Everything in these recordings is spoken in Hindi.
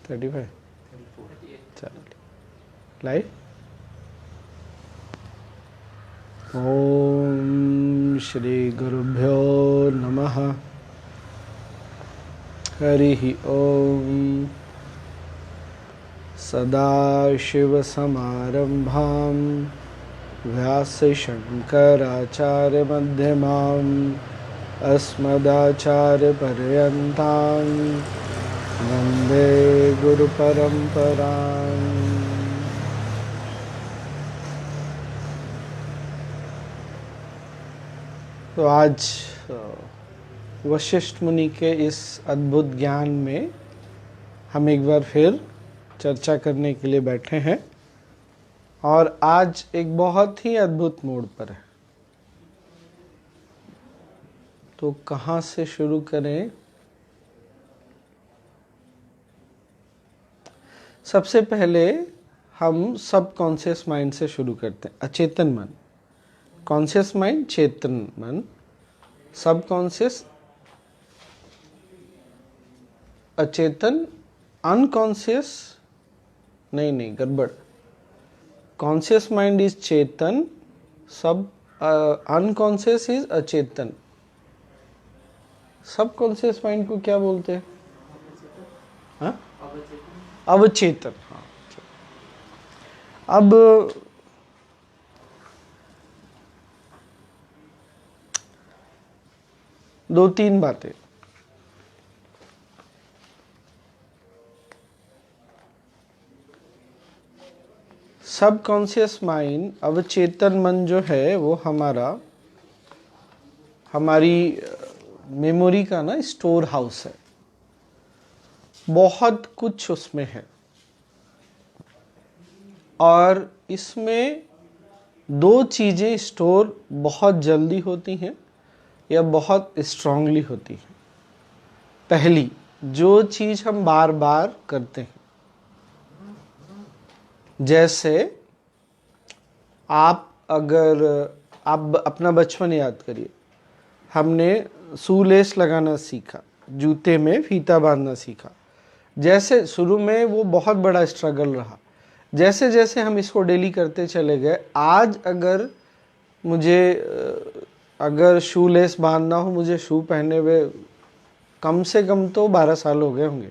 35 चलो लाइव। ओम श्री गुरुभ्यो नमः। हरि ओम। सदाशिवसमारम्भां व्यासशङ्कराचार्यमध्यमाम् अस्मदाचार्यपर्यन्तां वन्दे गुरुपरम्पराम्। तो आज वशिष्ठ मुनि के इस अद्भुत ज्ञान में हम एक बार फिर चर्चा करने के लिए बैठे हैं और आज एक बहुत ही अद्भुत मोड़ पर है। तो कहाँ से शुरू करें? सबसे पहले हम सब कॉन्शियस माइंड से शुरू करते हैं। अचेतन मन, कॉन्शियस माइंड, चेतन मन, सब कॉन्शियस, अचेतन, अनकॉन्शियस, नहीं गड़बड़। कॉन्शियस माइंड इज चेतन, सब अनकॉन्शियस इज अचेतन। सब कॉन्शियस माइंड को क्या बोलते हैं? हाँ, अवचेतन। हाँ, अब दो तीन बातें। सब कॉन्शियस माइंड, अवचेतन मन जो है वो हमारी मेमोरी का ना स्टोर हाउस है। बहुत कुछ उसमें है और इसमें दो चीजें स्टोर बहुत जल्दी होती हैं या बहुत स्ट्रांगली होती हैं। पहली, जो चीज हम बार बार करते हैं, जैसे आप अपना बचपन याद करिए। हमने शूलेस लगाना सीखा, जूते में फीता बांधना सीखा। जैसे शुरू में वो बहुत बड़ा स्ट्रगल रहा, जैसे जैसे हम इसको डेली करते चले गए, आज अगर शूलेस बांधना हो, मुझे शू पहने हुए कम से कम तो 12 साल हो गए होंगे।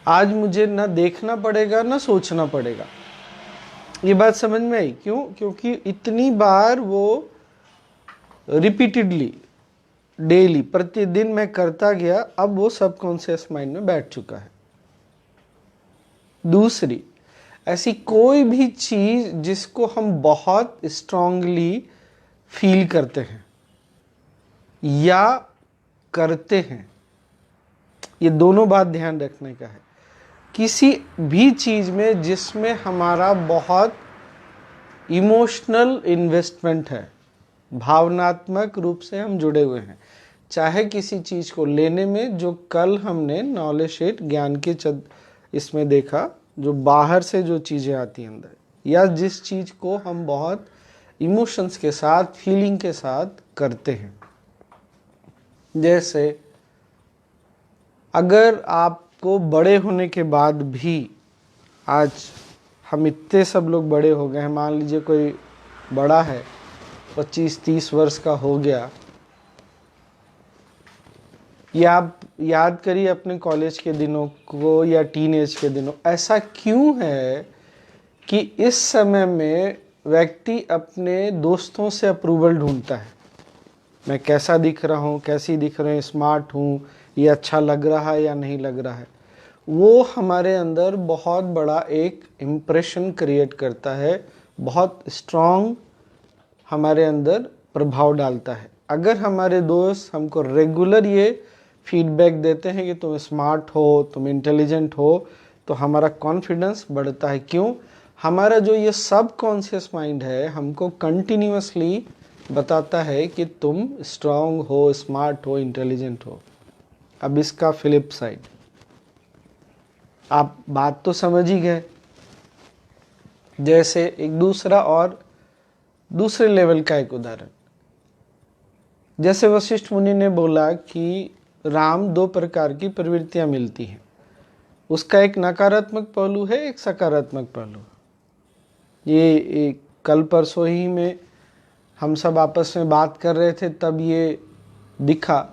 आज मुझे ना देखना पड़ेगा ना सोचना पड़ेगा। ये बात समझ में आई? क्यों? क्योंकि इतनी बार वो रिपीटेडली, डेली, प्रतिदिन मैं करता गया, अब वो सबकॉन्शियस माइंड में बैठ चुका है। दूसरी, ऐसी कोई भी चीज जिसको हम बहुत स्ट्रांगली फील करते हैं या करते हैं, ये दोनों बात ध्यान रखने का है। किसी भी चीज में जिसमें हमारा बहुत इमोशनल इन्वेस्टमेंट है, भावनात्मक रूप से हम जुड़े हुए हैं, चाहे किसी चीज को लेने में, जो कल हमने नॉलेज शीट ज्ञान के इसमें देखा, जो बाहर से जो चीजें आती हैं अंदर, या जिस चीज को हम बहुत इमोशंस के साथ, फीलिंग के साथ करते हैं। जैसे अगर आपको बड़े होने के बाद भी, आज हम इतने सब लोग बड़े हो गए हैं, मान लीजिए कोई बड़ा है, 25-30 वर्ष का हो गया, या आप याद करिए अपने कॉलेज के दिनों को या टीनेज के दिनों। ऐसा क्यों है कि इस समय में व्यक्ति अपने दोस्तों से अप्रूवल ढूंढता है? मैं कैसा दिख रहा हूँ, कैसी दिख रहे हैं, स्मार्ट हूँ, ये अच्छा लग रहा है या नहीं लग रहा है। वो हमारे अंदर बहुत बड़ा एक इम्प्रेशन क्रिएट करता है, बहुत स्ट्रॉन्ग हमारे अंदर प्रभाव डालता है। अगर हमारे दोस्त हमको रेगुलर ये फीडबैक देते हैं कि तुम स्मार्ट हो, तुम इंटेलिजेंट हो, तो हमारा कॉन्फिडेंस बढ़ता है। क्यों? हमारा जो ये सब कॉन्शियस माइंड है हमको कंटिन्यूअसली बताता है कि तुम स्ट्रांग हो, स्मार्ट हो, इंटेलिजेंट हो। अब इसका फ्लिप साइड, आप बात तो समझ ही गए। जैसे एक दूसरे लेवल का एक उदाहरण, जैसे वशिष्ठ मुनि ने बोला कि राम 2 प्रकार की प्रवृत्तियां मिलती हैं। उसका एक नकारात्मक पहलू है, एक सकारात्मक पहलू है। ये एक कल परसों ही में हम सब आपस में बात कर रहे थे, तब ये दिखा।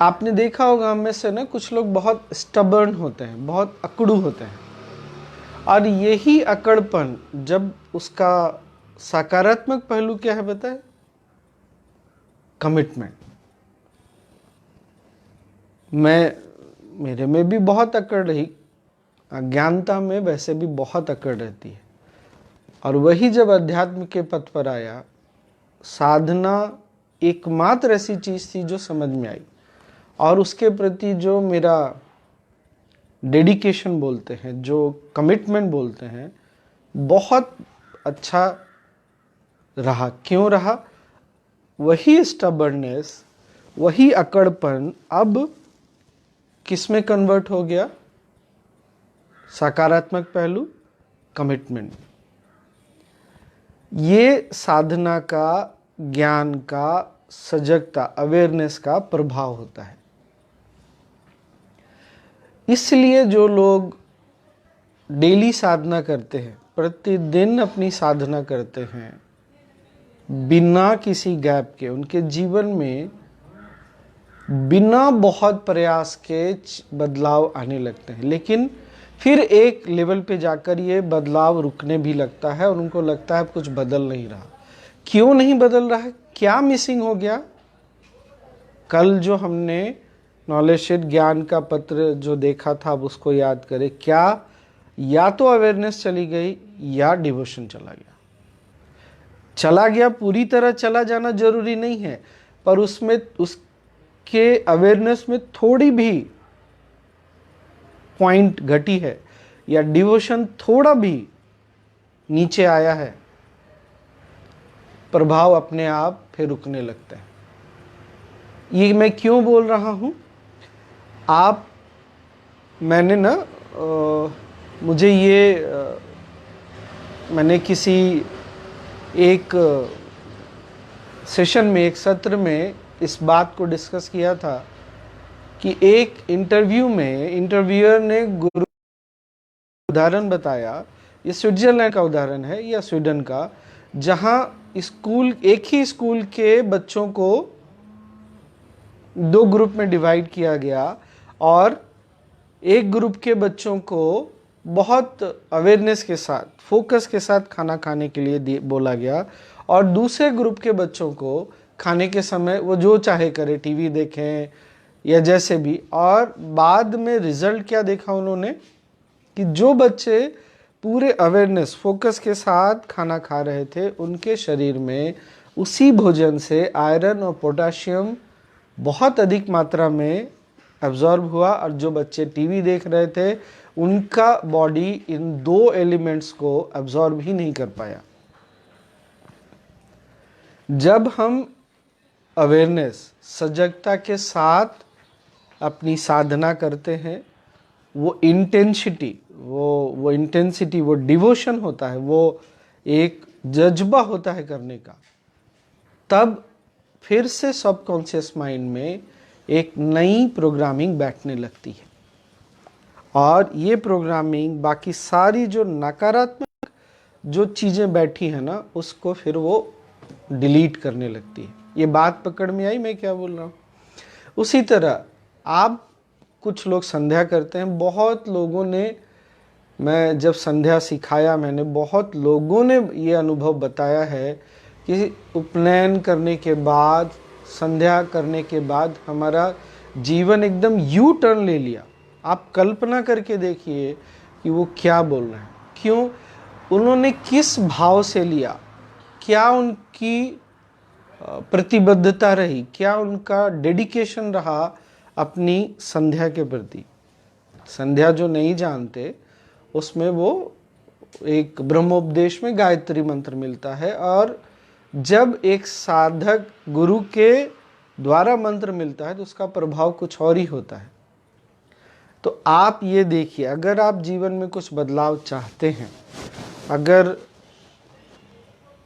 आपने देखा होगा हम में से ना कुछ लोग बहुत स्टबर्न होते हैं, बहुत अकड़ू होते हैं, और यही अकड़पन जब उसका सकारात्मक पहलू क्या है बताए? कमिटमेंट। मेरे में भी बहुत अकड़ रही, अज्ञानता में वैसे भी बहुत अकड़ रहती है, और वही जब अध्यात्म के पथ पर आया, साधना एकमात्र ऐसी चीज थी जो समझ में आई, और उसके प्रति जो मेरा डेडिकेशन बोलते हैं, जो कमिटमेंट बोलते हैं, बहुत अच्छा रहा। क्यों रहा? वही स्टबर्नेस, वही अकड़पन अब किस में कन्वर्ट हो गया? सकारात्मक पहलू, कमिटमेंट। ये साधना का, ज्ञान का, सजगता, अवेयरनेस का प्रभाव होता है। इसलिए जो लोग डेली साधना करते हैं, प्रतिदिन अपनी साधना करते हैं, बिना किसी गैप के, उनके जीवन में बिना बहुत प्रयास के बदलाव आने लगते हैं। लेकिन फिर एक लेवल पे जाकर ये बदलाव रुकने भी लगता है, और उनको लगता है कुछ बदल नहीं रहा। क्यों नहीं बदल रहा है? क्या मिसिंग हो गया? कल जो हमने नॉलेज शीट ज्ञान का पत्र जो देखा था, अब उसको याद करें। क्या या तो अवेयरनेस चली गई या डिवोशन चला गया। चला गया, पूरी तरह चला जाना जरूरी नहीं है, पर उसमें उसके अवेयरनेस में थोड़ी भी पॉइंट घटी है, या डिवोशन थोड़ा भी नीचे आया है, प्रभाव अपने आप फिर रुकने लगता है। ये मैं क्यों बोल रहा हूं? मैंने ना मुझे ये मैंने किसी एक सेशन में, एक सत्र में इस बात को डिस्कस किया था कि एक इंटरव्यू में इंटरव्यूअर ने गुरु उदाहरण बताया। ये स्विट्जरलैंड का उदाहरण है या स्वीडन का, जहां स्कूल, एक ही स्कूल के बच्चों को दो ग्रुप में डिवाइड किया गया, और एक ग्रुप के बच्चों को बहुत अवेयरनेस के साथ, फोकस के साथ खाना खाने के लिए बोला गया, और दूसरे ग्रुप के बच्चों को खाने के समय वो जो चाहे करे, टीवी देखें या जैसे भी। और बाद में रिजल्ट क्या देखा उन्होंने कि जो बच्चे पूरे अवेयरनेस, फोकस के साथ खाना खा रहे थे, उनके शरीर में उसी भोजन से आयरन और पोटाशियम बहुत अधिक मात्रा में एब्जॉर्ब हुआ, और जो बच्चे टीवी देख रहे थे उनका बॉडी इन दो एलिमेंट्स को एब्जॉर्ब ही नहीं कर पाया। जब हम अवेयरनेस, सजगता के साथ अपनी साधना करते हैं, वो इंटेंसिटी, वो डिवोशन होता है, वो एक जज्बा होता है करने का, तब फिर से सबकॉन्शियस माइंड में एक नई प्रोग्रामिंग बैठने लगती है, और ये प्रोग्रामिंग बाकी सारी जो नकारात्मक जो चीज़ें बैठी है ना, उसको फिर वो डिलीट करने लगती है। ये बात पकड़ में आई मैं क्या बोल रहा हूँ? उसी तरह आप, कुछ लोग संध्या करते हैं, बहुत लोगों ने, मैं जब संध्या सिखाया मैंने, बहुत लोगों ने ये अनुभव बताया है कि उपनयन करने के बाद, संध्या करने के बाद हमारा जीवन एकदम यू टर्न ले लिया। आप कल्पना करके देखिए कि वो क्या बोल रहे हैं, क्यों, उन्होंने किस भाव से लिया, क्या उनकी प्रतिबद्धता रही, क्या उनका डेडिकेशन रहा अपनी संध्या के प्रति। संध्या जो नहीं जानते, उसमें वो एक ब्रह्मोपदेश में गायत्री मंत्र मिलता है, और जब एक साधक गुरु के द्वारा मंत्र मिलता है तो उसका प्रभाव कुछ और ही होता है। तो आप ये देखिए, अगर आप जीवन में कुछ बदलाव चाहते हैं, अगर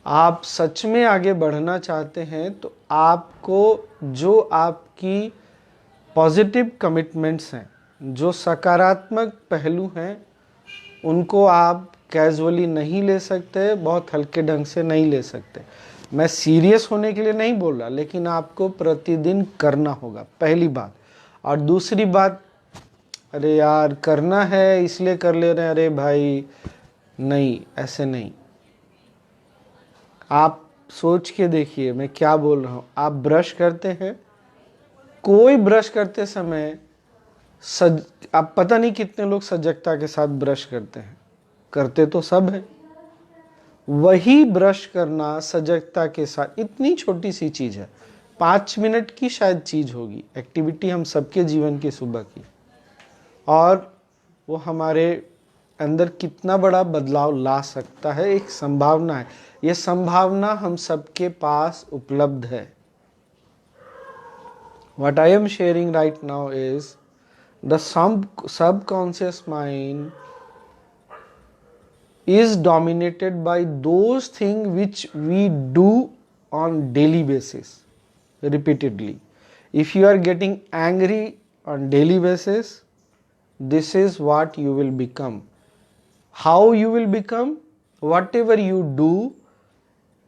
आप सच में आगे बढ़ना चाहते हैं, तो आपको जो आपकी पॉजिटिव कमिटमेंट्स हैं, जो सकारात्मक पहलू हैं उनको आप कैजुअली नहीं ले सकते, बहुत हल्के ढंग से नहीं ले सकते। मैं सीरियस होने के लिए नहीं बोल रहा, लेकिन आपको प्रतिदिन करना होगा, पहली बात। और दूसरी बात, अरे यार करना है इसलिए कर ले रहे हैं, अरे भाई नहीं, ऐसे नहीं। आप सोच के देखिए मैं क्या बोल रहा हूँ। आप ब्रश करते हैं, कोई ब्रश करते समय आप पता नहीं कितने लोग सजगता के साथ ब्रश करते हैं, करते तो सब है। वही ब्रश करना सजगता के साथ, इतनी छोटी सी चीज है, 5 मिनट की शायद चीज होगी, एक्टिविटी हम सबके जीवन की सुबह की, और वो हमारे अंदर कितना बड़ा बदलाव ला सकता है। एक संभावना है, ये संभावना हम सबके पास उपलब्ध है। What I am sharing right now is the subconscious mind is dominated by those things which we do on daily basis, repeatedly. If you are getting angry on daily basis, this is what you will become. How you will become? Whatever you do,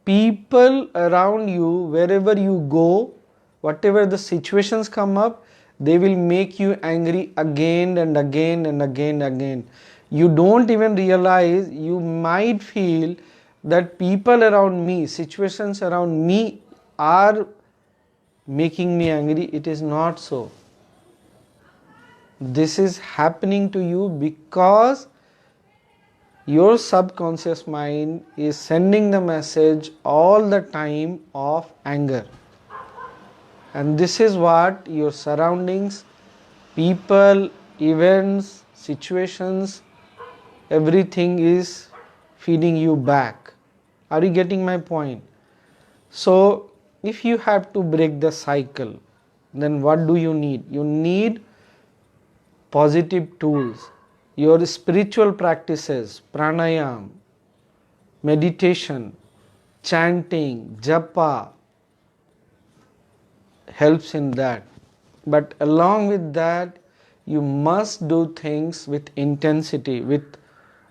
people around you, wherever you go, whatever the situations come up, they will make you angry again and again and again and again. You don't even realize, you might feel that people around me, situations around me are making me angry. It is not so. This is happening to you because your subconscious mind is sending the message all the time of anger. And this is what your surroundings, people, events, situations, everything is feeding you back. Are you getting my point? So, if you have to break the cycle, then what do you need? You need positive tools. Your spiritual practices, pranayam, meditation, chanting, japa, helps in that. But along with that, you must do things with intensity, with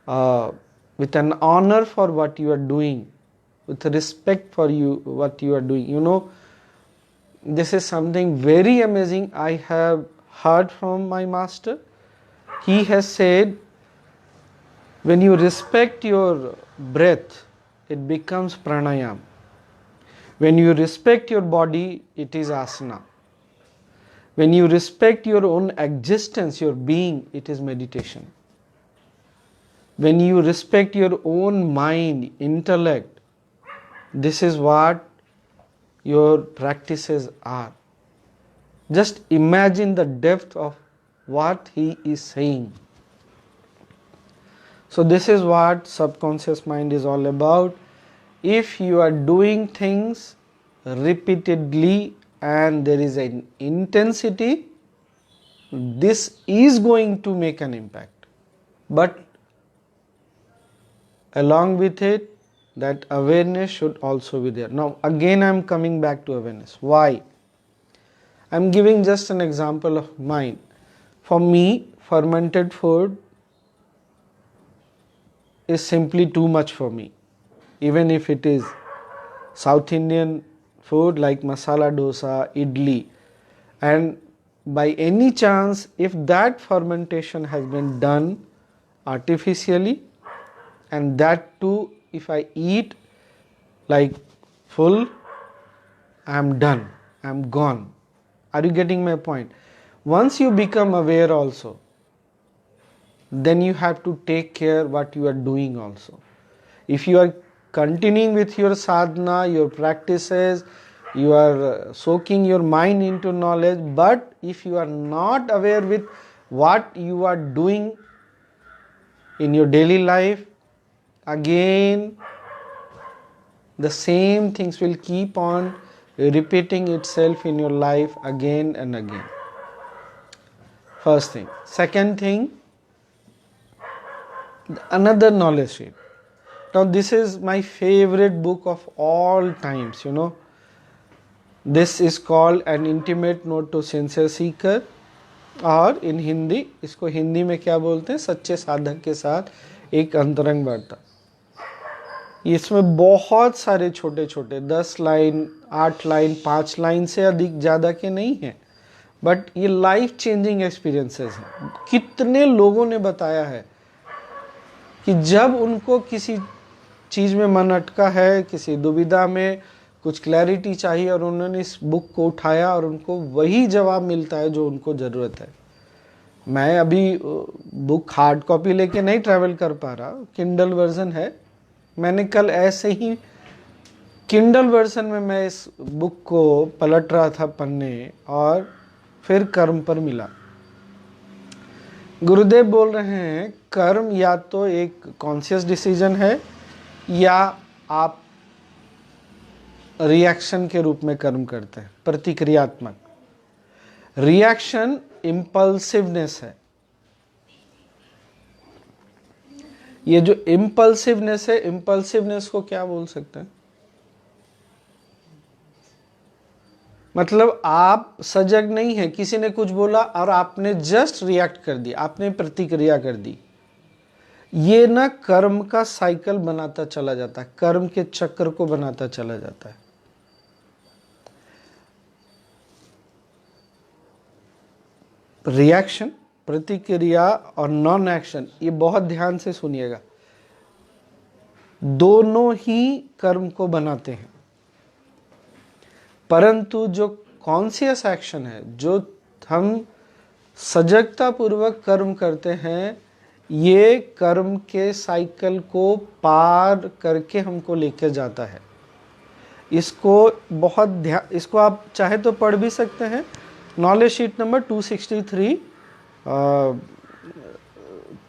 an honor for what you are doing, with respect for what you are doing. You know, this is something very amazing I have heard from my master. He has said, when you respect your breath, it becomes pranayam. When you respect your body, it is asana. When you respect your own existence, your being, it is meditation. When you respect your own mind, intellect, this is what your practices are. Just imagine the depth of what he is saying. So this is what subconscious mind is all about. If you are doing things repeatedly and there is an intensity, this is going to make an impact. But along with it, that awareness should also be there. Now again I am coming back to awareness. Why? I am giving just an example of mine. For me, fermented food is simply too much for me. Even if it is South Indian food like masala dosa, idli, and by any chance if that fermentation has been done artificially, and that too if I eat like full, I am done, I am gone. Are you getting my point? Once you become aware also, then you have to take care what you are doing also. If you are continuing with your sadhana, your practices, you are soaking your mind into knowledge, but if you are not aware with what you are doing in your daily life, again the same things will keep on repeating itself in your life again and again. First thing. Second thing, another knowledge sheet. Now this is my favorite book of all times, you know. This is called An Intimate Note to Sincere Seeker. और इन हिंदी, इसको हिंदी में क्या बोलते हैं, सच्चे साधक के साथ एक अंतरंग वार्ता। इसमें बहुत सारे छोटे छोटे 10 लाइन, 8 लाइन, 5 लाइन से अधिक ज़्यादा के नहीं हैं, बट ये लाइफ चेंजिंग एक्सपीरियंसेस हैं। कितने लोगों ने बताया है कि जब उनको किसी चीज़ में मन अटका है, किसी दुविधा में कुछ क्लैरिटी चाहिए, और उन्होंने इस बुक को उठाया और उनको वही जवाब मिलता है जो उनको ज़रूरत है। मैं अभी बुक हार्ड कॉपी लेके नहीं ट्रैवल कर पा रहा, किंडल वर्जन है। मैंने कल ऐसे ही किंडल वर्जन में मैं इस बुक को पलट रहा था पन्ने, और फिर कर्म पर मिला। गुरुदेव बोल रहे हैं कर्म या तो एक कॉन्शियस डिसीजन है, या आप रिएक्शन के रूप में कर्म करते हैं, प्रतिक्रियात्मक। रिएक्शन इम्पल्सिवनेस है। ये जो इम्पल्सिवनेस है, इम्पल्सिवनेस को क्या बोल सकते हैं? मतलब आप सजग नहीं है, किसी ने कुछ बोला और आपने जस्ट रिएक्ट कर दिया, आपने प्रतिक्रिया कर दी। ये ना कर्म का साइकिल बनाता चला जाता है, कर्म के चक्र को बनाता चला जाता है। रिएक्शन, प्रतिक्रिया और नॉन एक्शन, ये बहुत ध्यान से सुनिएगा, दोनों ही कर्म को बनाते हैं। परंतु जो कॉन्शियस एक्शन है, जो हम सजगता पूर्वक कर्म करते हैं, ये कर्म के साइकिल को पार करके हमको लेके जाता है। इसको बहुत ध्यान, इसको आप चाहे तो पढ़ भी सकते हैं, नॉलेज शीट नंबर 263,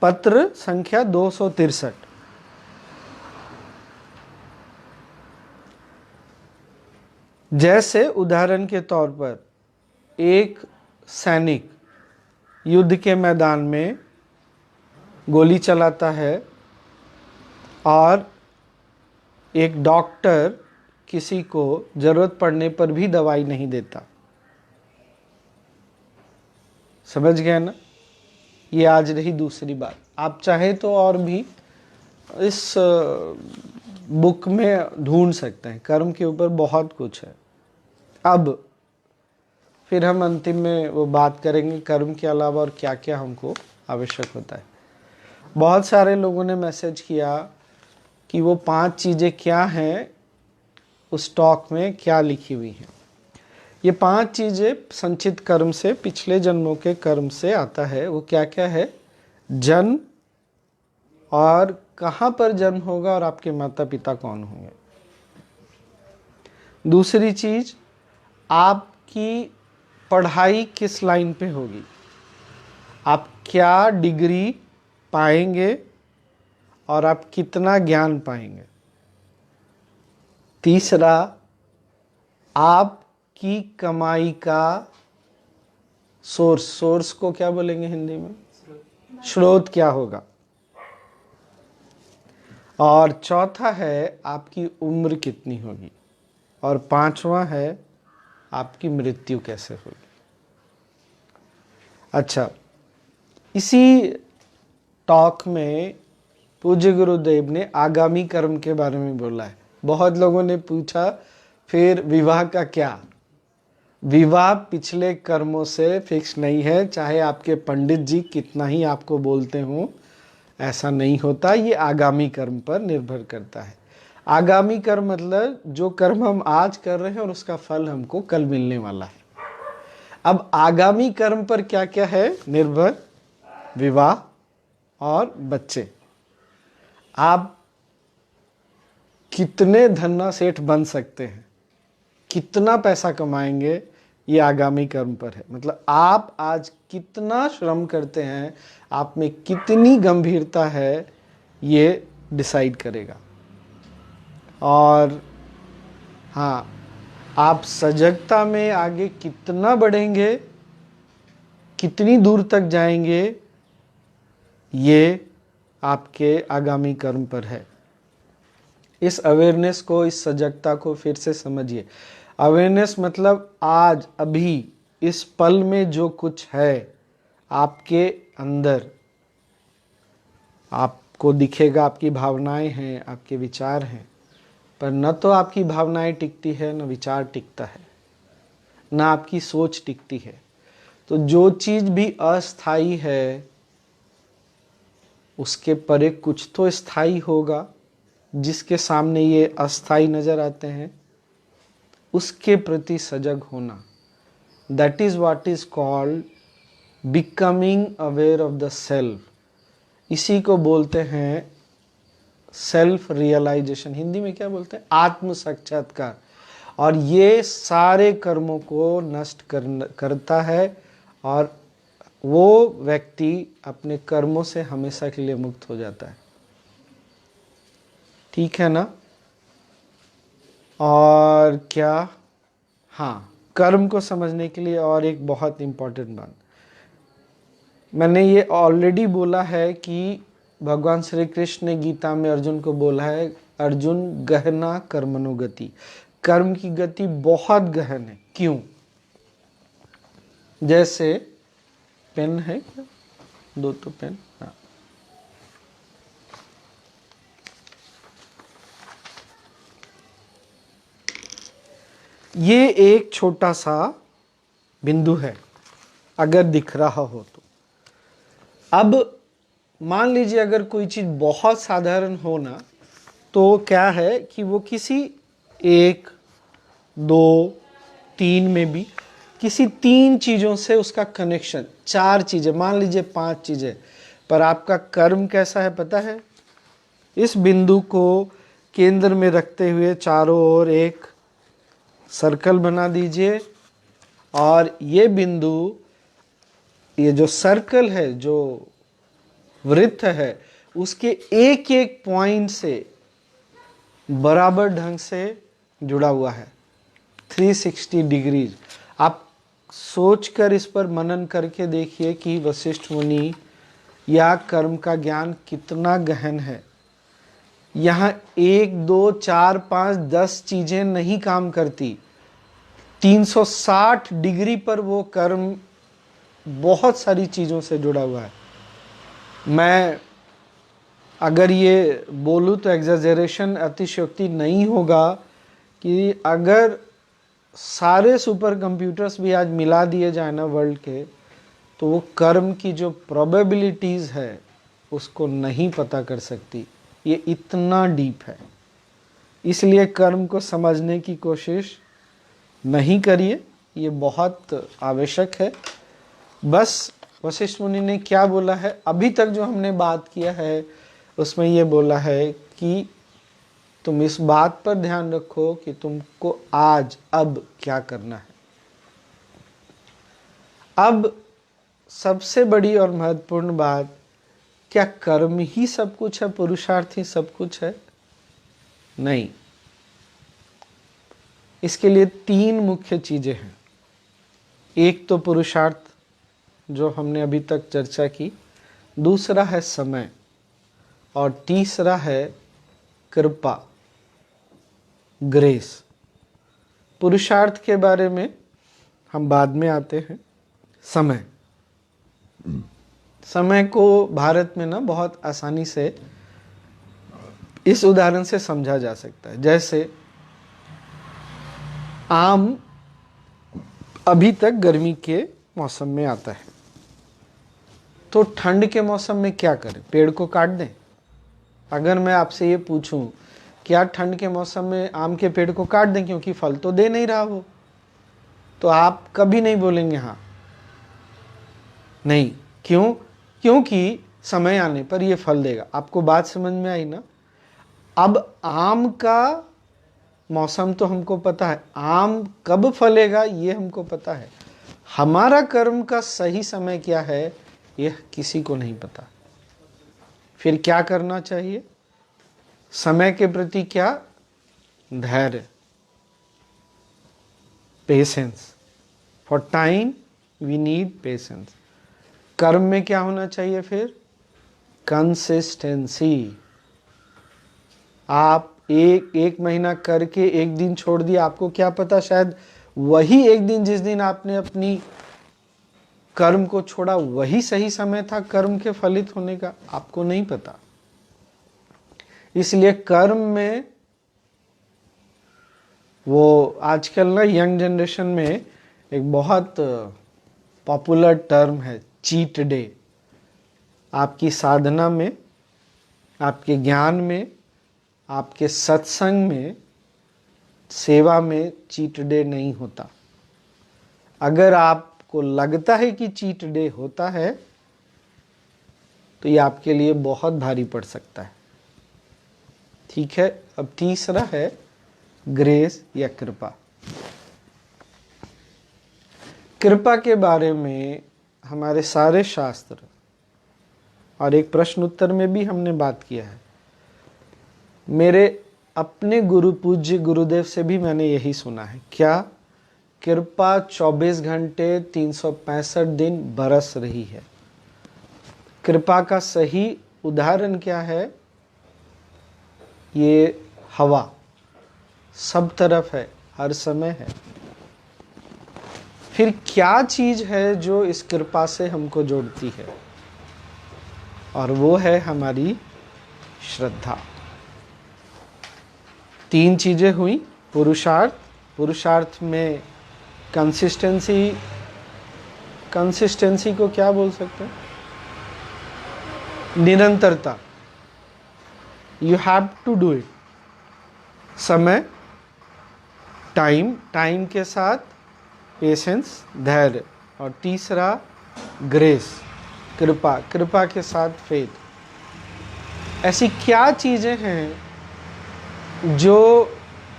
पत्र संख्या 263। जैसे उदाहरण के तौर पर एक सैनिक युद्ध के मैदान में गोली चलाता है, और एक डॉक्टर किसी को जरूरत पड़ने पर भी दवाई नहीं देता। समझ गए ना? ये आज रही दूसरी बात। आप चाहे तो और भी इस बुक में ढूंढ सकते हैं, कर्म के ऊपर बहुत कुछ है। अब फिर हम अंतिम में वो बात करेंगे कर्म के अलावा और क्या क्या हमको आवश्यक होता है। बहुत सारे लोगों ने मैसेज किया कि वो 5 चीज़ें क्या हैं, उस टॉक में क्या लिखी हुई हैं। ये 5 चीज़ें संचित कर्म से, पिछले जन्मों के कर्म से आता है। वो क्या क्या है? जन्म, और कहाँ पर जन्म होगा, और आपके माता पिता कौन होंगे। दूसरी चीज़, आपकी पढ़ाई किस लाइन पे होगी, आप क्या डिग्री पाएंगे और आप कितना ज्ञान पाएंगे। तीसरा, आपकी कमाई का सोर्स, सोर्स को क्या बोलेंगे हिंदी में? स्रोत क्या होगा। और चौथा है आपकी उम्र कितनी होगी, और 5वां है आपकी मृत्यु कैसे होगी। अच्छा, इसी टॉक में पूज्य गुरुदेव ने आगामी कर्म के बारे में बोला है। बहुत लोगों ने पूछा फिर विवाह का क्या? विवाह पिछले कर्मों से फिक्स नहीं है, चाहे आपके पंडित जी कितना ही आपको बोलते हो, ऐसा नहीं होता। ये आगामी कर्म पर निर्भर करता है। आगामी कर्म मतलब जो कर्म हम आज कर रहे हैं और उसका फल हमको कल मिलने वाला है। अब आगामी कर्म पर क्या क्या है निर्भर? विवाह और बच्चे। आप कितने धन्ना सेठ बन सकते हैं, कितना पैसा कमाएंगे, ये आगामी कर्म पर है। मतलब आप आज कितना श्रम करते हैं, आप में कितनी गंभीरता है, ये डिसाइड करेगा। और हाँ, आप सजगता में आगे कितना बढ़ेंगे, कितनी दूर तक जाएंगे, ये आपके आगामी कर्म पर है। इस अवेयरनेस को, इस सजगता को फिर से समझिए। अवेयरनेस मतलब आज, अभी, इस पल में जो कुछ है, आपके अंदर आपको दिखेगा आपकी भावनाएं हैं, आपके विचार हैं, पर न तो आपकी भावनाएं टिकती है, न विचार टिकता है, न आपकी सोच टिकती है। तो जो चीज भी अस्थाई है उसके परे कुछ तो स्थाई होगा, जिसके सामने ये अस्थाई नजर आते हैं उसके प्रति सजग होना, that is what is called becoming aware of the self. इसी को बोलते हैं सेल्फ रियलाइजेशन, हिंदी में क्या बोलते हैं, आत्म साक्षात्कार। और ये सारे कर्मों को नष्ट करता है और वो व्यक्ति अपने कर्मों से हमेशा के लिए मुक्त हो जाता है। ठीक है ना। और क्या, हाँ, कर्म को समझने के लिए और एक बहुत इंपॉर्टेंट बात, मैंने ये ऑलरेडी बोला है कि भगवान श्री कृष्ण ने गीता में अर्जुन को बोला है, अर्जुन गहना कर्मनुगति, कर्म की गति बहुत गहन है। क्यों? जैसे पेन है क्या, दो तो पेन, हाँ, ये एक छोटा सा बिंदु है अगर दिख रहा हो तो। अब मान लीजिए अगर कोई चीज बहुत साधारण हो ना, तो क्या है कि वो किसी एक, दो, तीन में भी किसी तीन चीजों से उसका कनेक्शन, चार चीजें, मान लीजिए पांच चीजें, पर आपका कर्म कैसा है पता है? इस बिंदु को केंद्र में रखते हुए चारों ओर एक सर्कल बना दीजिए और ये बिंदु, ये जो सर्कल है, जो वृत्त है, उसके एक एक पॉइंट से बराबर ढंग से जुड़ा हुआ है, 360 डिग्रीज। आप सोचकर इस पर मनन करके देखिए कि वशिष्ठ मुनि या कर्म का ज्ञान कितना गहन है। यहाँ 1, 2, 4, 5, 10 चीजें नहीं काम करती, 360 डिग्री पर वो कर्म बहुत सारी चीजों से जुड़ा हुआ है। मैं अगर ये बोलूँ तो एग्जैजरेशन, अतिशयोक्ति नहीं होगा कि अगर सारे सुपर कंप्यूटर्स भी आज मिला दिए जाए ना वर्ल्ड के, तो वो कर्म की जो प्रोबेबिलिटीज़ है उसको नहीं पता कर सकती। ये इतना डीप है, इसलिए कर्म को समझने की कोशिश नहीं करिए, ये बहुत आवश्यक है। बस वशिष्ठ मुनि ने क्या बोला है, अभी तक जो हमने बात किया है उसमें ये बोला है कि तुम इस बात पर ध्यान रखो कि तुमको आज अब क्या करना है। अब सबसे बड़ी और महत्वपूर्ण बात, क्या कर्म ही सब कुछ है, पुरुषार्थ ही सब कुछ है? नहीं, इसके लिए तीन मुख्य चीजें हैं। एक तो पुरुषार्थ जो हमने अभी तक चर्चा की, दूसरा है समय, और तीसरा है कृपा, ग्रेस। पुरुषार्थ के बारे में हम बाद में आते हैं। समय, समय को भारत में ना बहुत आसानी से इस उदाहरण से समझा जा सकता है। जैसे आम अभी तक गर्मी के मौसम में आता है, तो ठंड के मौसम में क्या करें? पेड़ को काट दें? अगर मैं आपसे ये पूछूं क्या ठंड के मौसम में आम के पेड़ को काट दें क्योंकि फल तो दे नहीं रहा वो, तो आप कभी नहीं बोलेंगे हाँ। नहीं, क्यों? क्योंकि समय आने पर ये फल देगा। आपको बात समझ में आई ना? अब आम का मौसम तो हमको पता है, आम कब फलेगा ये हमको पता है, हमारा कर्म का सही समय क्या है यह किसी को नहीं पता। फिर क्या करना चाहिए? समय के प्रति क्या? धैर्य, patience. For time we need patience. कर्म में क्या होना चाहिए फिर? कंसिस्टेंसी। आप एक महीना करके एक दिन छोड़ दिया, आपको क्या पता शायद वही एक दिन जिस दिन आपने अपनी कर्म को छोड़ा वही सही समय था कर्म के फलित होने का? आपको नहीं पता। इसलिए कर्म में वो आजकल ना यंग जनरेशन में एक बहुत पॉपुलर टर्म है, चीट डे। आपकी साधना में, आपके ज्ञान में, आपके सत्संग में, सेवा में चीट डे नहीं होता। अगर आपको लगता है कि चीट डे होता है तो ये आपके लिए बहुत भारी पड़ सकता है। ठीक है, अब तीसरा है ग्रेस या कृपा। कृपा के बारे में हमारे सारे शास्त्र और एक प्रश्न उत्तर में भी हमने बात किया है। मेरे अपने गुरु पूज्य गुरुदेव से भी मैंने यही सुना है। क्या? कृपा 24 घंटे 365 दिन बरस रही है। कृपा का सही उदाहरण क्या है? ये हवा सब तरफ है, हर समय है। फिर क्या चीज है जो इस कृपा से हमको जोड़ती है? और वो है हमारी श्रद्धा। 3 चीजें हुई। पुरुषार्थ, पुरुषार्थ में कंसिस्टेंसी, कंसिस्टेंसी को क्या बोल सकते हैं? निरंतरता। You have to do it. समय, टाइम, टाइम के साथ पेशेंस, धैर्य। और तीसरा ग्रेस, कृपा, कृपा के साथ फेथ। ऐसी क्या चीजें हैं जो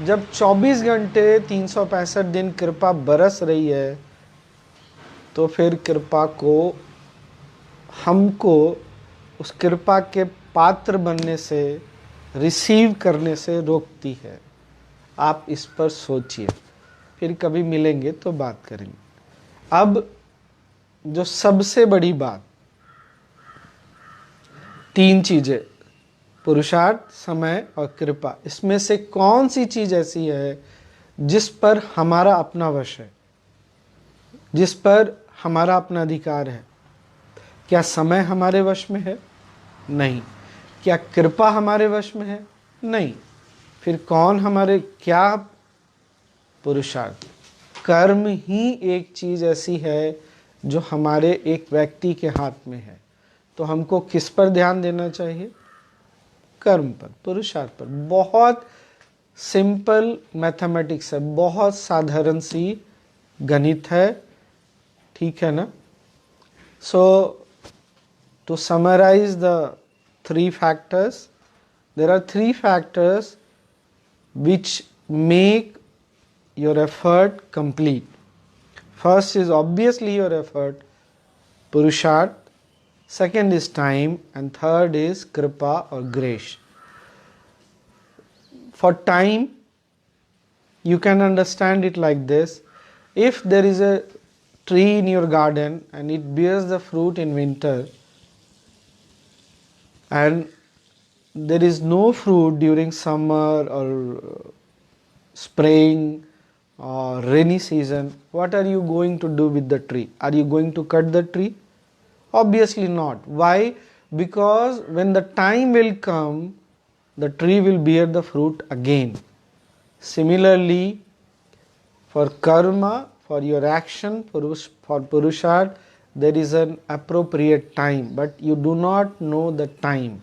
जब 24 घंटे 365 दिन कृपा बरस रही है तो फिर कृपा को, हमको उस कृपा के पात्र बनने से, रिसीव करने से रोकती है? आप इस पर सोचिए, फिर कभी मिलेंगे तो बात करेंगे। अब जो सबसे बड़ी बात, 3 चीजें, पुरुषार्थ, समय और कृपा, इसमें से कौन सी चीज ऐसी है जिस पर हमारा अपना वश है, जिस पर हमारा अपना अधिकार है? क्या समय हमारे वश में है? नहीं। क्या कृपा हमारे वश में है? नहीं। फिर कौन हमारे, क्या? पुरुषार्थ। कर्म ही एक चीज ऐसी है जो हमारे एक व्यक्ति के हाथ में है। तो हमको किस पर ध्यान देना चाहिए? कर्म पर, पुरुषार्थ पर। बहुत सिंपल मैथमेटिक्स है, बहुत साधारण सी गणित है। ठीक है ना? So to summarise the 3 factors, there are 3 factors which make your effort complete. First is obviously your effort, Purusharth. Second is time, and third is Kripa or grace. For time, you can understand it like this. If there is a tree in your garden and it bears the fruit in winter, and there is no fruit during summer or spring or rainy season, what are you going to do with the tree? Are you going to cut the tree? Obviously not. Why? Because when the time will come, the tree will bear the fruit again. Similarly, for karma, for your action, for Purusharth, there is an appropriate time, but you do not know the time.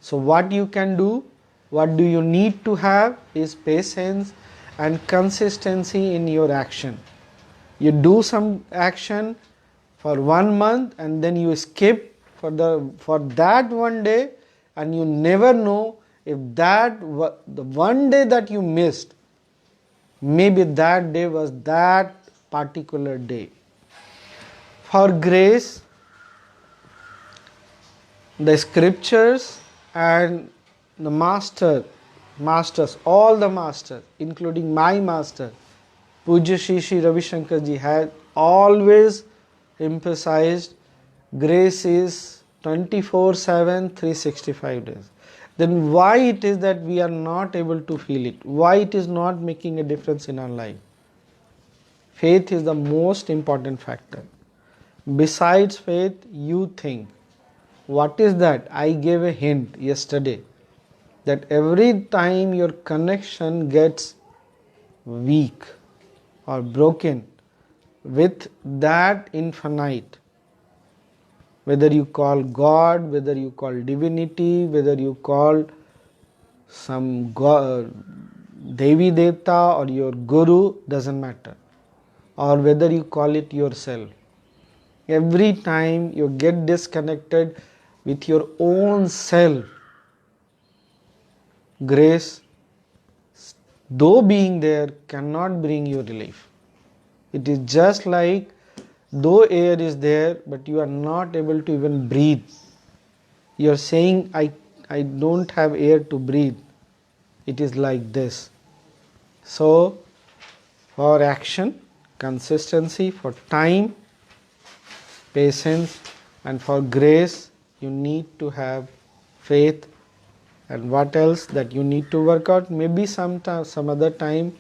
So what you can do, what do you need to have is patience and consistency in your action. You do some action for 1 month and then you skip for that one day, and you never know if the one day that you missed, maybe that day was that particular day. For grace, the scriptures and the masters, all the masters, including my master, Pujya Shri Ravi Shankar ji, had always emphasized grace is 24/7, 365 days. Then why it is that we are not able to feel it? Why it is not making a difference in our life? Faith is the most important factor. besides faith you think. What is that? I gave a hint yesterday that every time your connection gets weak or broken with that infinite, whether you call God, whether you call divinity, whether you call some God, Devi Devta or your Guru, doesn't matter, or whether you call it yourself. Every time you get disconnected with your own self, grace, though being there, cannot bring you relief. It is just like though air is there, but you are not able to even breathe. You are saying, I don't have air to breathe. It is like this. So, for action, consistency, for time, patience, and for grace, you need to have faith. And what else that you need to work out? Maybe some other time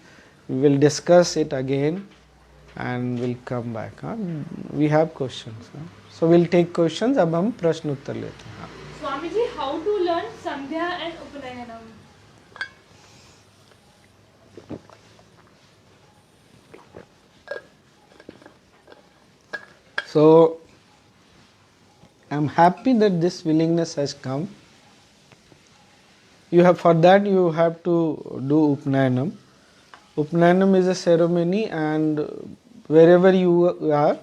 we will discuss it again and we'll come back. We have questions. So we'll take questions. अब हम प्रश्न उत्तर लेते हैं. Swami ji, how to learn Sandhya and Upanayanam? So I'm happy that this willingness has come. For that you have to do Upanayanam. Upanayanam is a ceremony, and wherever you are,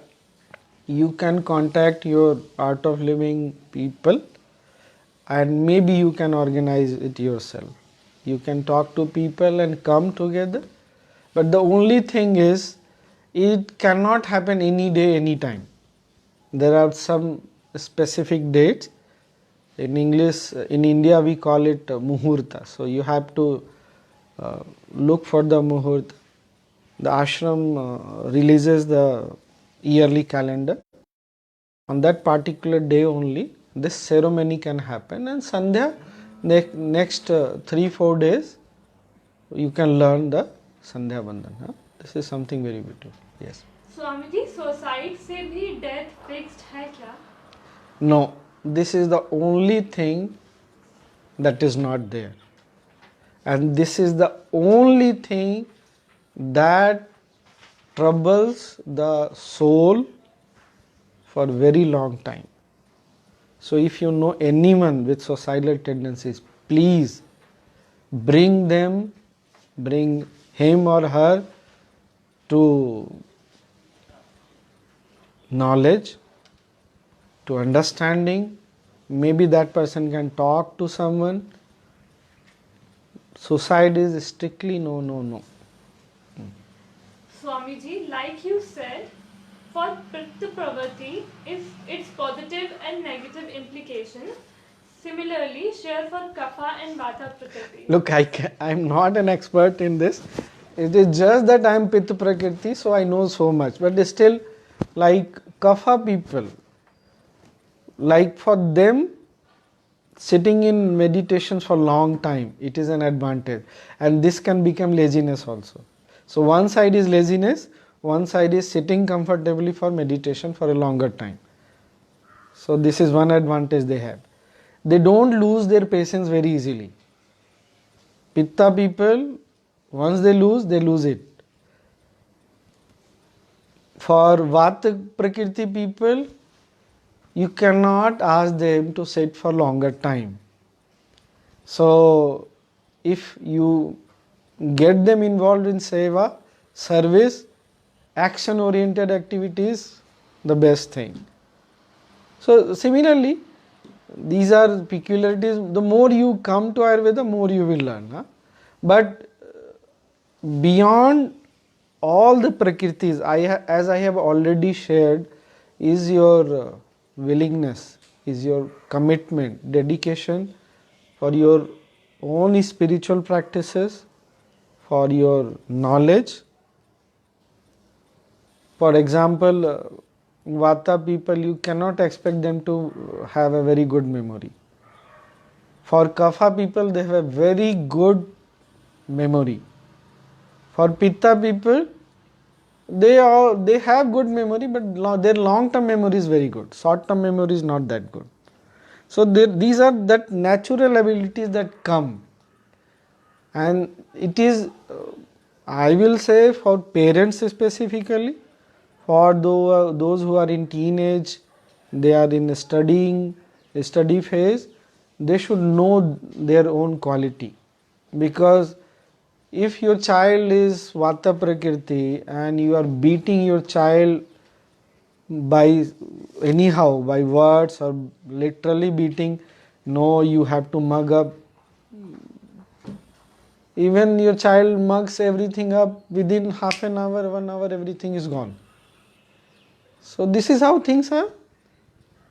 you can contact your Art of Living people, and maybe you can organize it yourself. You can talk to people and come together, but the only thing is it cannot happen any day, any time. There are some specific dates. In English, in India we call it muhurta. So you have to look for the muhurta. The ashram releases the yearly calendar. On that particular day only this ceremony can happen, and Sandhya, next 3-4 days you can learn the Sandhya Bandhan. This is something very beautiful. Yes. Swami ji, suicide से भी डेथ फिक्स्ड है क्या? No, this is the only thing that is not there, and this is the only thing that troubles the soul for very long time. So if you know anyone with suicidal tendencies, please bring him or her to knowledge, to understanding. Maybe that person can talk to someone. Suicide is strictly no, no, no. Swami ji, like you said, for Pitta Pravati, if it's positive and negative implications, similarly, share for Kapha and Vata Prakriti. Look, I'm not an expert in this. It is just that I am Pitta Prakriti, so I know so much. But still, like Kapha people, like for them, sitting in meditations for long time, it is an advantage. And this can become laziness also. So one side is laziness, one side is sitting comfortably for meditation for a longer time. So this is one advantage they have. They don't lose their patience very easily. Pitta people, once they lose it. For Vata Prakriti people, you cannot ask them to sit for longer time. So if you get them involved in seva, service, action oriented activities, the best thing. So similarly, these are peculiarities. The more you come to Ayurveda, the more you will learn. But beyond all the prakritis, as I have already shared, is your willingness, is your commitment, dedication for your own spiritual practices, for your knowledge. For example, Vata people, you cannot expect them to have a very good memory. For Kapha people, they have a very good memory. For Pitta people, they have good memory, but their long term memory is very good. Short term memory is not that good. So these are that natural abilities that come, and it is I will say for parents specifically, for those who are in teenage, they are in study phase, they should know their own quality, because if your child is vata prakriti and you are beating your child by anyhow, by words or literally beating, no, you have to mug up, even your child mugs everything up, within half an hour, 1 hour, everything is gone. So this is how things are.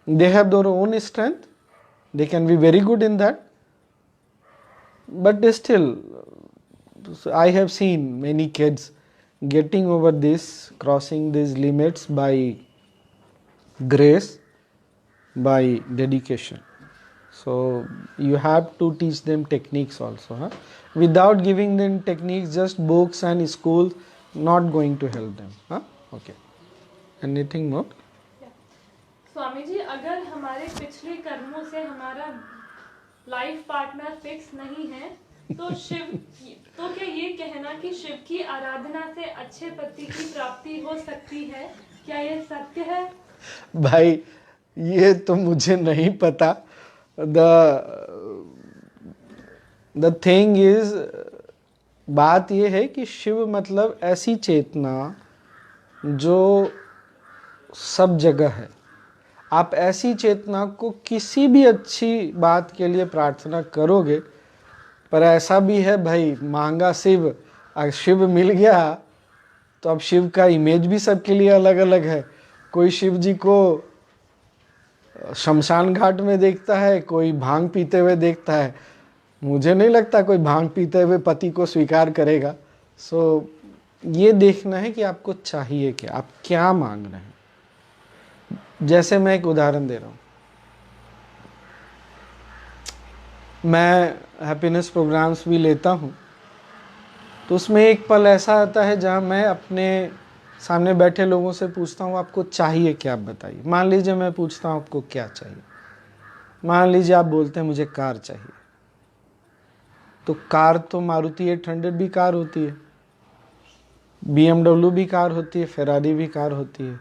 They have their own strength, they can be very good in that, but still I have seen many kids getting over this, crossing these limits by grace, by dedication. So you have to teach them techniques also. Huh? Without giving them techniques, just books and schools not going to help them. Huh? Okay. Anything more? Swami ji, अगर हमारे पिछले कर्मों से हमारा लाइफ पार्टनर फिक्स नहीं है, तो क्या ये कहना कि शिव की आराधना से अच्छे पति की प्राप्ति हो सकती है, क्या ये सत्य है? भाई ये तो मुझे नहीं पता. द थिंग इज, बात ये है कि शिव मतलब ऐसी चेतना जो सब जगह है. आप ऐसी चेतना को किसी भी अच्छी बात के लिए प्रार्थना करोगे, पर ऐसा भी है भाई, महंगा शिव, अगर शिव मिल गया तो अब शिव का इमेज भी सबके लिए अलग अलग है. कोई शिव जी को शमशान घाट में देखता है, कोई भांग पीते हुए देखता है. मुझे नहीं लगता कोई भांग पीते हुए पति को स्वीकार करेगा. सो ये देखना है कि आपको चाहिए क्या, आप क्या मांग रहे हैं. जैसे मैं एक उदाहरण दे रहा हूँ, मैं हैप्पीनेस प्रोग्राम्स भी लेता हूँ, तो उसमें एक पल ऐसा आता है जहाँ मैं अपने सामने बैठे लोगों से पूछता हूँ आपको चाहिए क्या, आप बताइए. मान लीजिए मैं पूछता हूँ आपको क्या चाहिए. मान लीजिए आप बोलते हैं मुझे कार चाहिए. तो कार तो मारुति 800 भी कार होती है, BMW भी कार होती है, फेरारी भी कार होती है.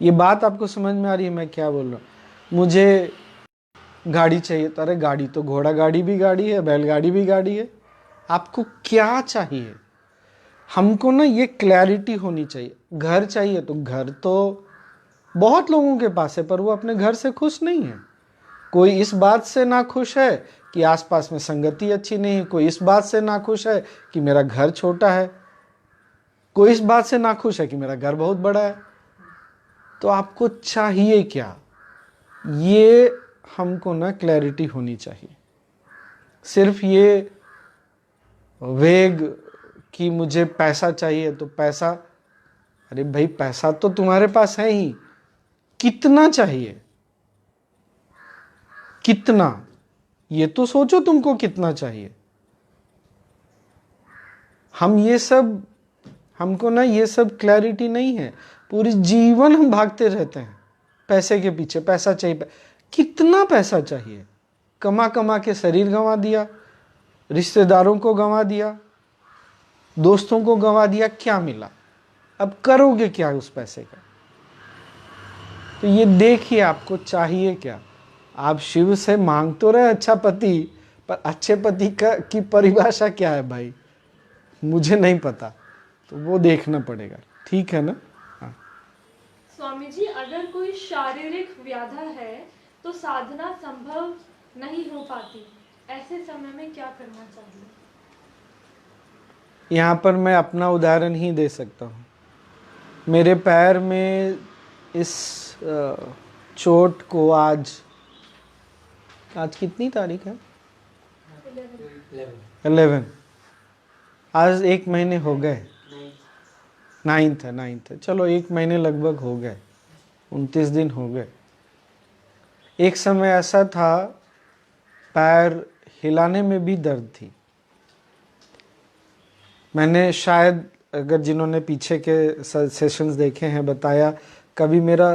ये बात आपको समझ में आ रही है मैं क्या बोल रहा हूँ. मुझे गाड़ी चाहिए, तो अरे गाड़ी तो घोड़ा गाड़ी भी गाड़ी है, बैलगाड़ी भी गाड़ी है. आपको क्या चाहिए, हमको ना ये क्लैरिटी होनी चाहिए. घर चाहिए तो घर तो बहुत लोगों के पास है, पर वो अपने घर से खुश नहीं है. कोई इस बात से ना खुश है कि आसपास में संगति अच्छी नहीं है, कोई इस बात से ना खुश है कि मेरा घर छोटा है, कोई इस बात से ना खुश है कि मेरा घर बहुत बड़ा है. तो आपको चाहिए क्या, ये हमको ना क्लैरिटी होनी चाहिए. सिर्फ ये वेग कि मुझे पैसा चाहिए तो पैसा, अरे भाई पैसा तो तुम्हारे पास है ही, कितना चाहिए, कितना, ये तो सोचो तुमको कितना चाहिए. हम ये सब, हमको ना ये सब क्लैरिटी नहीं है. पूरी जीवन हम भागते रहते हैं पैसे के पीछे, पैसा चाहिए. कितना पैसा चाहिए, कमा कमा के शरीर गंवा दिया, रिश्तेदारों को गंवा दिया, दोस्तों को गंवा दिया, क्या मिला, अब करोगे क्या उस पैसे का. तो ये देखिए आपको चाहिए क्या. आप शिव से मांग तो रहे अच्छा पति, पर अच्छे पति का की परिभाषा क्या है भाई, मुझे नहीं पता. तो वो देखना पड़ेगा. ठीक है ना. हाँ. स्वामी जी, अगर कोई शारीरिक व्याधा है तो साधना संभव नहीं हो पाती, ऐसे समय में क्या करना चाहिए? यहाँ पर मैं अपना उदाहरण ही दे सकता हूँ. मेरे पैर में इस चोट को आज कितनी तारीख है, 11, आज 1 महीने हो गए. 9th है, चलो 1 महीने लगभग हो गए, 29 दिन हो गए. एक समय ऐसा था पैर हिलाने में भी दर्द थी. मैंने शायद अगर जिन्होंने पीछे के सेशंस देखे हैं, बताया कभी मेरा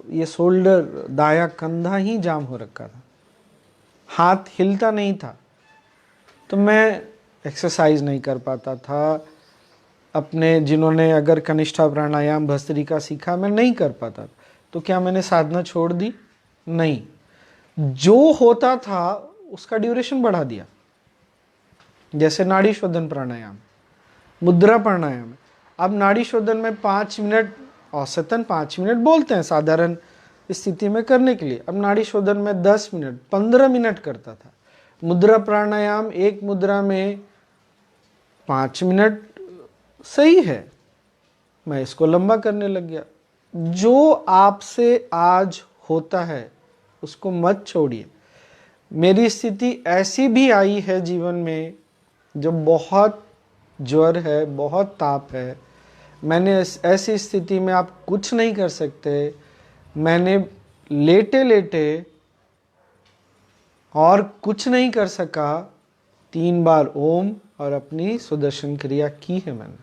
ये शोल्डर, दायां कंधा ही जाम हो रखा था, हाथ हिलता नहीं था, तो मैं एक्सरसाइज नहीं कर पाता था। अपने जिन्होंने अगर कनिष्ठा प्राणायाम भस्त्रिका सीखा, मैं नहीं कर पाता, तो क्या मैंने साधना छोड़ दी? नहीं, जो होता था उसका ड्यूरेशन बढ़ा दिया। जैसे नाड़ी शोधन प्राणायाम, मुद्रा प्राणायाम, अब नाड़ी शोधन में 5 मिनट, औसतन 5 मिनट बोलते हैं साधारण स्थिति में करने के लिए, अब नाड़ी शोधन में 10 मिनट 15 मिनट करता था। मुद्रा प्राणायाम, एक मुद्रा में 5 मिनट सही है, मैं इसको लंबा करने लग गया। जो आपसे आज होता है उसको मत छोड़िए। मेरी स्थिति ऐसी भी आई है जीवन में जब बहुत ज्वर है, बहुत ताप है, मैंने ऐसी स्थिति में आप कुछ नहीं कर सकते, मैंने लेटे लेटे और कुछ नहीं कर सका, 3 बार ओम और अपनी सुदर्शन क्रिया की है मैंने।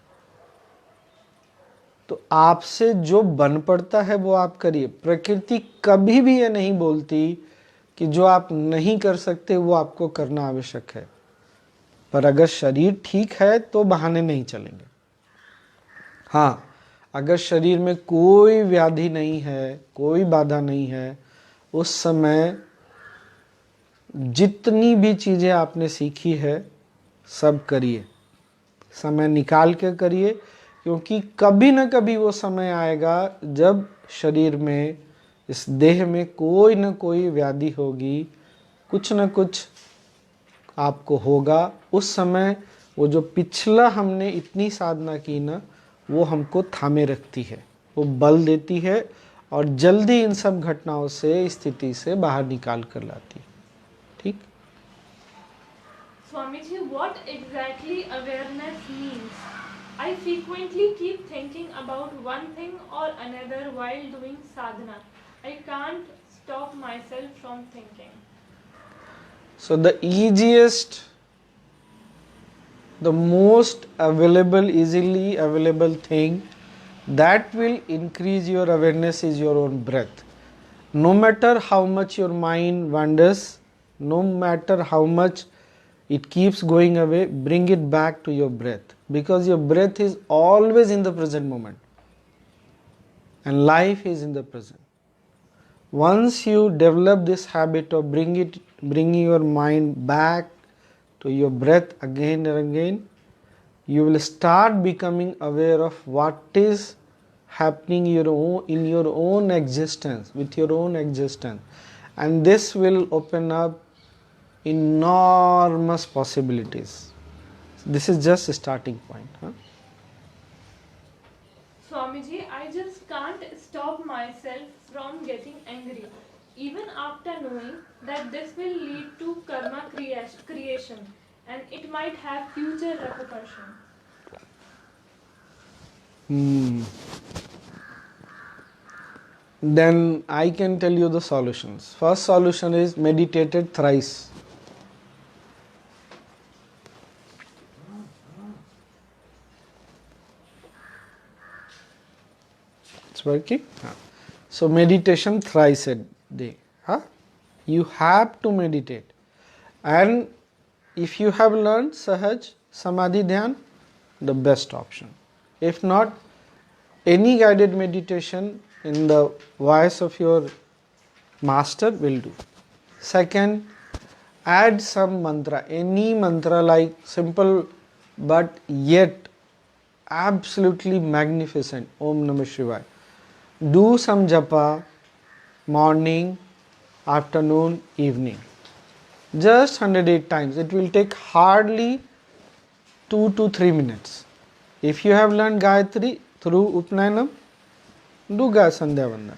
तो आपसे जो बन पड़ता है वो आप करिए। प्रकृति कभी भी ये नहीं बोलती कि जो आप नहीं कर सकते वो आपको करना आवश्यक है, पर अगर शरीर ठीक है तो बहाने नहीं चलेंगे। हाँ, अगर शरीर में कोई व्याधि नहीं है, कोई बाधा नहीं है, उस समय जितनी भी चीज़ें आपने सीखी है सब करिए, समय निकाल के करिए, क्योंकि कभी न कभी वो समय आएगा जब शरीर में, इस देह में कोई न कोई व्याधि होगी, कुछ न कुछ आपको होगा। उस समय वो जो पिछला हमने इतनी साधना की ना, वो हमको थामे रखती है, वो बल देती है और जल्दी इन सब घटनाओं से, स्थिति से बाहर निकाल कर लाती है। ठीक? Swami ji, what exactly awareness means? I frequently keep thinking about one thing or another while doing sadhana. I can't stop myself from thinking. So the easiest, the most available, easily available thing that will increase your awareness is your own breath. No matter how much your mind wanders, no matter how much it keeps going away, bring it back to your breath, because your breath is always in the present moment and life is in the present. Once you develop this habit of bringing your mind back to your breath again and again, you will start becoming aware of what is happening in your own existence, with your own existence, and this will open up enormous possibilities. This is just a starting point. Swamiji, I just can't stop myself from getting angry, even after knowing that this will lead to karma creation and it might have future repercussions. Then I can tell you the solutions. First solution is meditated thrice. It's working? So meditation thrice a day. You have to meditate. And if you have learned Sahaj, Samadhi Dhyan, the best option. If not, any guided meditation in the voice of your master will do. Second, add some mantra, any mantra, like simple but yet absolutely magnificent, Om Namah Shivaya. Do some japa morning, afternoon, evening. Just 108 times. It will take hardly 2 to 3 minutes. If you have learned Gayatri through Upnayanam, do Gaya Sandhya Vandan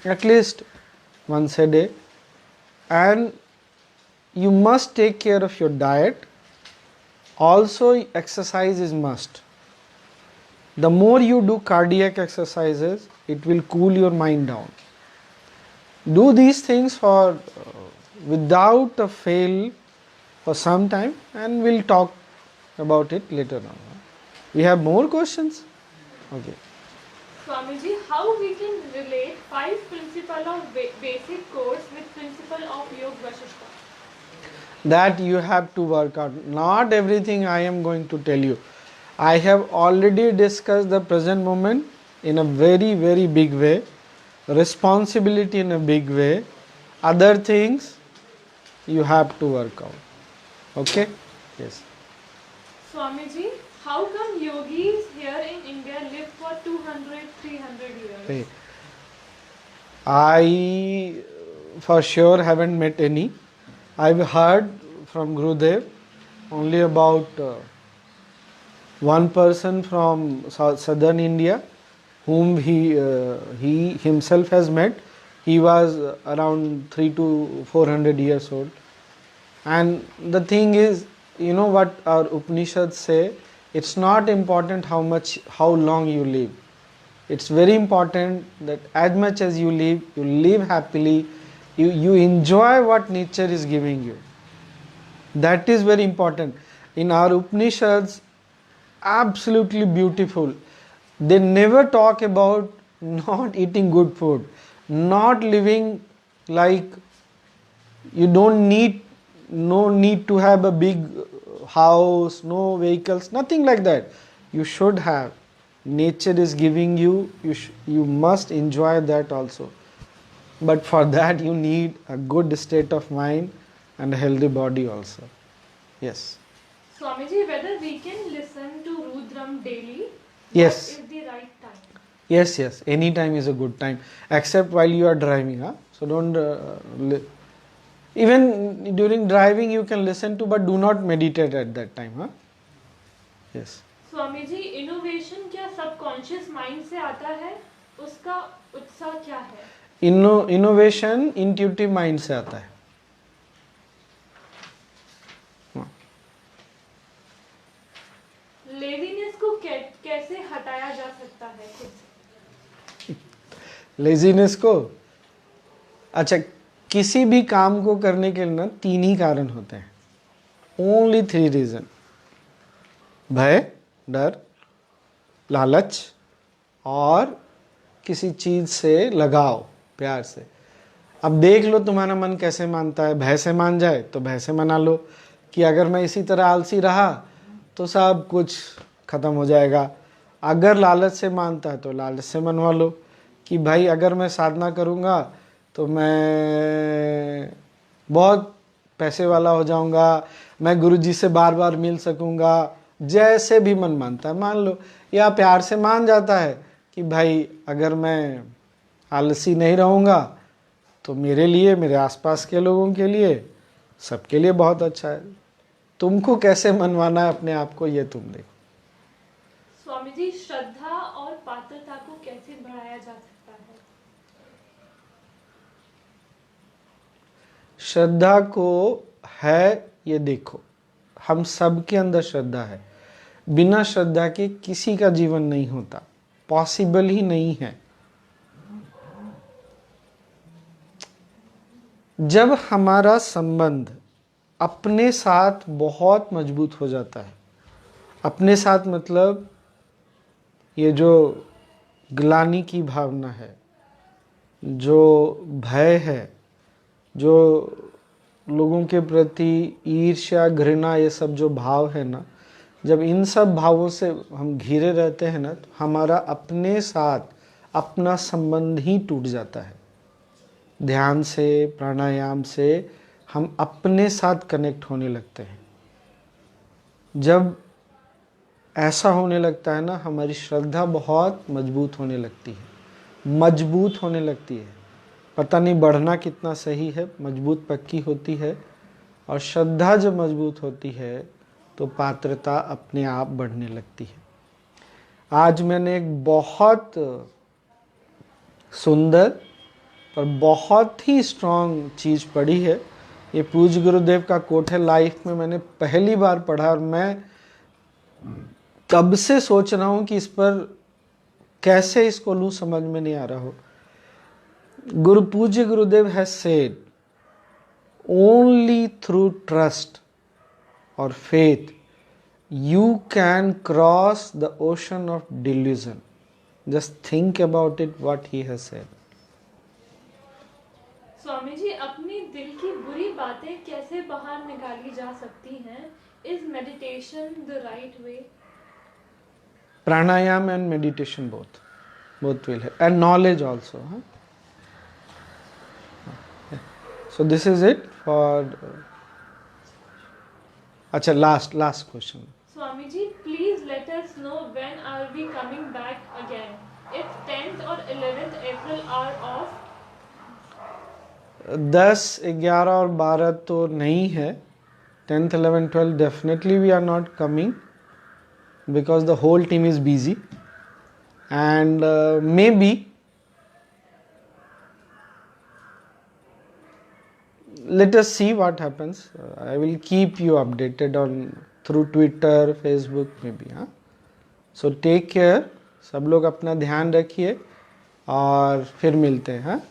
at least once a day. And you must take care of your diet. Also, exercise is must. The more you do cardiac exercises, it will cool your mind down. Do these things for without a fail for some time, and we'll talk about it later on. We have more questions? Okay. Swamiji, how we can relate 5 principle of basic course with principle of Yog Vashishta? That you have to work out. Not everything I am going to tell you. I have already discussed the present moment in a very, very big way, responsibility in a big way. Other things you have to work out. Okay? Yes. Swamiji, how come yogis here in India live for 200, 300 years? Hey. I for sure haven't met any. I've heard from Gurudev only about one person from southern India whom he himself has met. He was around 3 to 400 years old. And the thing is, you know what our Upanishads say, it's not important how long you live. It's very important that as much as you live happily, you enjoy what nature is giving you. That is very important. In our Upanishads, absolutely beautiful. They never talk about not eating good food, not living like you don't need, no need to have a big house, no vehicles, nothing like that. You should have. Nature is giving you, you must enjoy that also. But for that you need a good state of mind and a healthy body also. Yes. Swamiji, whether we can listen to Rudram daily? Yes. What is the right time? Yes. Any time is a good time, except while you are driving. Huh? So don't. Even during driving you can listen to, but do not meditate at that time. Huh? Yes. Swami ji, innovation क्या सबकॉन्शियस माइंड से आता है? उसका उत्साह क्या है? इनोवेशन इंट्यूटिव माइंड से आता है. लेजीनेस को कैसे हटाया जा सकता है खुद से? लेजीनेस को, अच्छा, किसी भी काम को करने के लिए ना 3 ही कारण होते हैं. Only 3 reason. भय, डर, लालच और किसी चीज से लगाव, प्यार से. अब देख लो तुम्हारा मन कैसे मानता है. भय से मान जाए तो भय से मना लो कि अगर मैं इसी तरह आलसी रहा तो सब कुछ खत्म हो जाएगा. अगर लालच से मानता है तो लालच से मनवा लो कि भाई अगर मैं साधना करूँगा तो मैं बहुत पैसे वाला हो जाऊँगा, मैं गुरु जी से बार बार मिल सकूँगा. जैसे भी मन मानता है मान लो. या प्यार से मान जाता है कि भाई अगर मैं आलसी नहीं रहूँगा तो मेरे लिए, मेरे आसपास के लोगों के लिए, सबके लिए बहुत अच्छा है. तुमको कैसे मनवाना है अपने आप को, ये तुम देखो. स्वामी जी, श्रद्धा और पात्रता को कैसे बढ़ाया जा सकता है? श्रद्धा को है, ये देखो, हम सबके अंदर श्रद्धा है. बिना श्रद्धा के किसी का जीवन नहीं होता, पॉसिबल ही नहीं है. जब हमारा संबंध अपने साथ बहुत मजबूत हो जाता है, अपने साथ मतलब ये जो ग्लानि की भावना है, जो भय है, जो लोगों के प्रति ईर्ष्या, घृणा, ये सब जो भाव है ना, जब इन सब भावों से हम घिरे रहते हैं ना, तो हमारा अपने साथ अपना संबंध ही टूट जाता है. ध्यान से, प्राणायाम से हम अपने साथ कनेक्ट होने लगते हैं. जब ऐसा होने लगता है ना, हमारी श्रद्धा बहुत मजबूत होने लगती है. पता नहीं बढ़ना कितना सही है, मजबूत पक्की होती है. और श्रद्धा जब मजबूत होती है तो पात्रता अपने आप बढ़ने लगती है. आज मैंने एक बहुत सुंदर और बहुत ही स्ट्रांग चीज़ पढ़ी है. ये पूज्य गुरुदेव का कोट है. लाइफ में मैंने पहली बार पढ़ा और मैं तब से सोच रहा हूँ कि इस पर कैसे इसको लूँ, समझ में नहीं आ रहा हो. पूज्य गुरुदेव has said, only through trust और faith you can cross the ocean of delusion. Just think about it, what he has said. Swami ji, अपनी दिल की बुरी बातें कैसे बाहर निकाली जा सकती हैं? Is meditation the right way? Pranayam and meditation both will help, and knowledge also. So this is it for. Acha, last question. Swami ji, please let us know when are we coming back again? If 10th or 11th April are off. 10, 11 और 12 तो नहीं है. 10th, 11th, 12th definitely we are not coming because the whole team is busy, and maybe let us see what happens. I will keep you updated on through Twitter, Facebook maybe. So take care. सब लोग अपना ध्यान रखिए और फिर मिलते हैं.